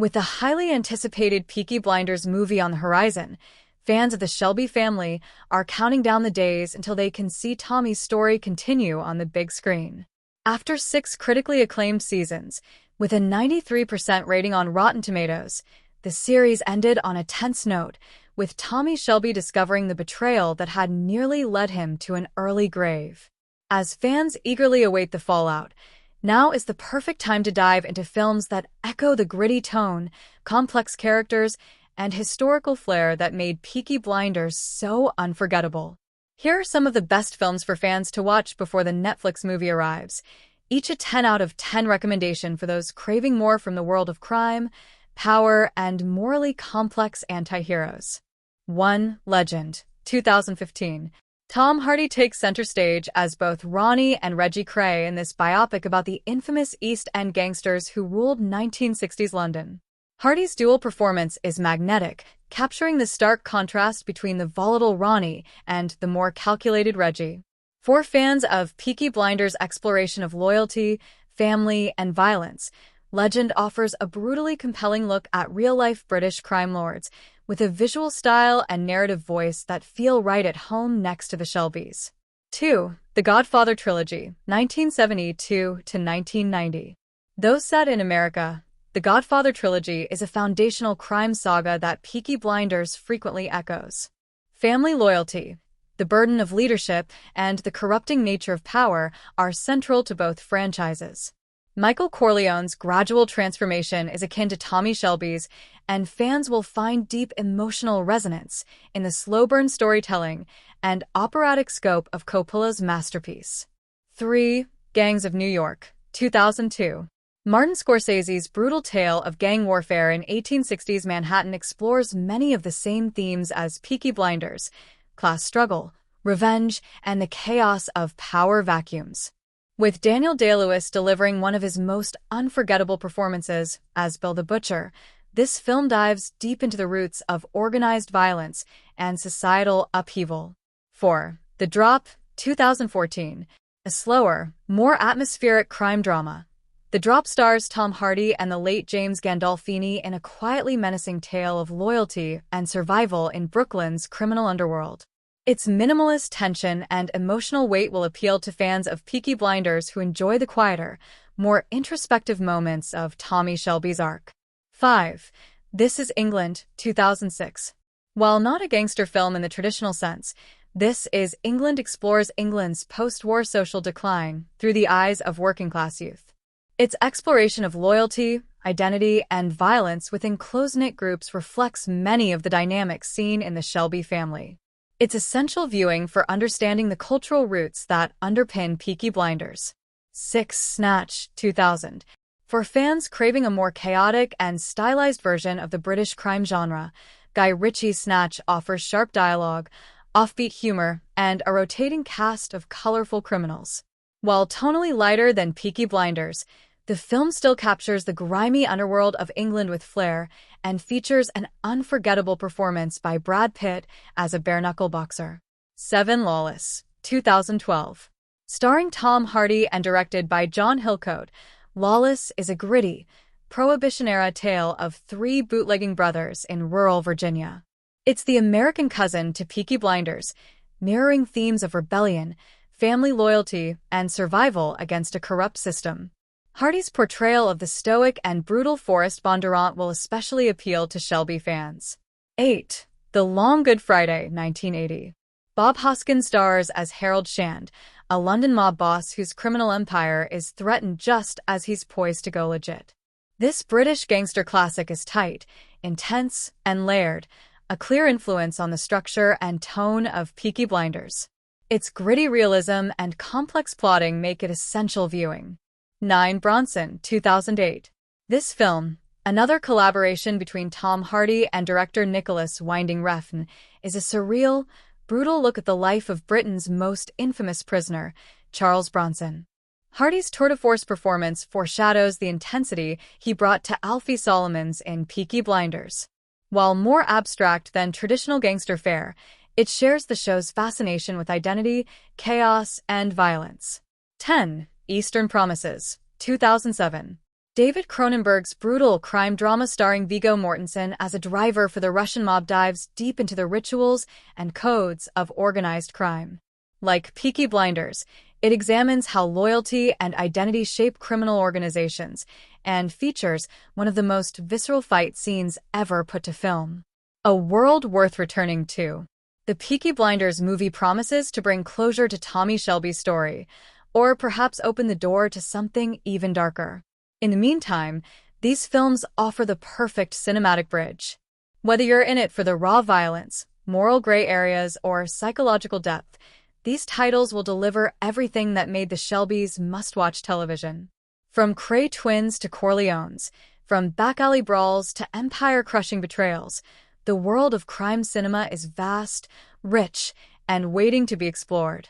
With the highly anticipated Peaky Blinders movie on the horizon, fans of the Shelby family are counting down the days until they can see Tommy's story continue on the big screen. After 6 critically acclaimed seasons, with a 93% rating on Rotten Tomatoes, the series ended on a tense note, with Tommy Shelby discovering the betrayal that had nearly led him to an early grave. As fans eagerly await the fallout, now is the perfect time to dive into films that echo the gritty tone, complex characters, and historical flair that made Peaky Blinders so unforgettable. Here are some of the best films for fans to watch before the Netflix movie arrives, each a 10 out of 10 recommendation for those craving more from the world of crime, power, and morally complex anti-heroes. 1. Legend, 2015. Tom Hardy takes center stage as both Ronnie and Reggie Kray in this biopic about the infamous East End gangsters who ruled 1960s London. Hardy's dual performance is magnetic, capturing the stark contrast between the volatile Ronnie and the more calculated Reggie. For fans of Peaky Blinders' exploration of loyalty, family, and violence, Legend offers a brutally compelling look at real-life British crime lords, with a visual style and narrative voice that feel right at home next to the Shelbys. 2. The Godfather Trilogy, 1972 to 1990. Though set in America, The Godfather Trilogy is a foundational crime saga that Peaky Blinders frequently echoes. Family loyalty, the burden of leadership, and the corrupting nature of power are central to both franchises. Michael Corleone's gradual transformation is akin to Tommy Shelby's, and fans will find deep emotional resonance in the slow-burn storytelling and operatic scope of Coppola's masterpiece. 3. Gangs of New York, 2002. Martin Scorsese's brutal tale of gang warfare in 1860s Manhattan explores many of the same themes as Peaky Blinders: class struggle, revenge, and the chaos of power vacuums. With Daniel Day-Lewis delivering one of his most unforgettable performances as Bill the Butcher, this film dives deep into the roots of organized violence and societal upheaval. 4. The Drop, 2014. A slower, more atmospheric crime drama. The Drop stars Tom Hardy and the late James Gandolfini in a quietly menacing tale of loyalty and survival in Brooklyn's criminal underworld. Its minimalist tension and emotional weight will appeal to fans of Peaky Blinders who enjoy the quieter, more introspective moments of Tommy Shelby's arc. 5. This Is England, 2006. While not a gangster film in the traditional sense, This Is England explores England's post-war social decline through the eyes of working-class youth. Its exploration of loyalty, identity, and violence within close-knit groups reflects many of the dynamics seen in the Shelby family. It's essential viewing for understanding the cultural roots that underpin Peaky Blinders. 6. Snatch, 2000. For fans craving a more chaotic and stylized version of the British crime genre, Guy Ritchie's Snatch offers sharp dialogue, offbeat humor, and a rotating cast of colorful criminals. While tonally lighter than Peaky Blinders, the film still captures the grimy underworld of England with flair and features an unforgettable performance by Brad Pitt as a bare-knuckle boxer. 7. Lawless, 2012. Starring Tom Hardy and directed by John Hillcoat, Lawless is a gritty, Prohibition-era tale of 3 bootlegging brothers in rural Virginia. It's the American cousin to Peaky Blinders, mirroring themes of rebellion, family loyalty, and survival against a corrupt system. Hardy's portrayal of the stoic and brutal Forrest Bondurant will especially appeal to Shelby fans. 8. The Long Good Friday, 1980. Bob Hoskins stars as Harold Shand, a London mob boss whose criminal empire is threatened just as he's poised to go legit. This British gangster classic is tight, intense, and layered, a clear influence on the structure and tone of Peaky Blinders. Its gritty realism and complex plotting make it essential viewing. 9. Bronson, 2008. This film, another collaboration between Tom Hardy and director Nicholas Winding Refn, is a surreal, brutal look at the life of Britain's most infamous prisoner, Charles Bronson. Hardy's tour-de-force performance foreshadows the intensity he brought to Alfie Solomons in Peaky Blinders. While more abstract than traditional gangster fare, it shares the show's fascination with identity, chaos, and violence. 10. Eastern Promises, 2007. David Cronenberg's brutal crime drama starring Viggo Mortensen as a driver for the Russian mob dives deep into the rituals and codes of organized crime. Like Peaky Blinders, it examines how loyalty and identity shape criminal organizations and features one of the most visceral fight scenes ever put to film. A world worth returning to. The Peaky Blinders movie promises to bring closure to Tommy Shelby's story, or perhaps open the door to something even darker. In the meantime, these films offer the perfect cinematic bridge. Whether you're in it for the raw violence, moral gray areas, or psychological depth, these titles will deliver everything that made the Shelbys must-watch television. From Cray twins to Corleones, from back-alley brawls to empire-crushing betrayals, the world of crime cinema is vast, rich, and waiting to be explored.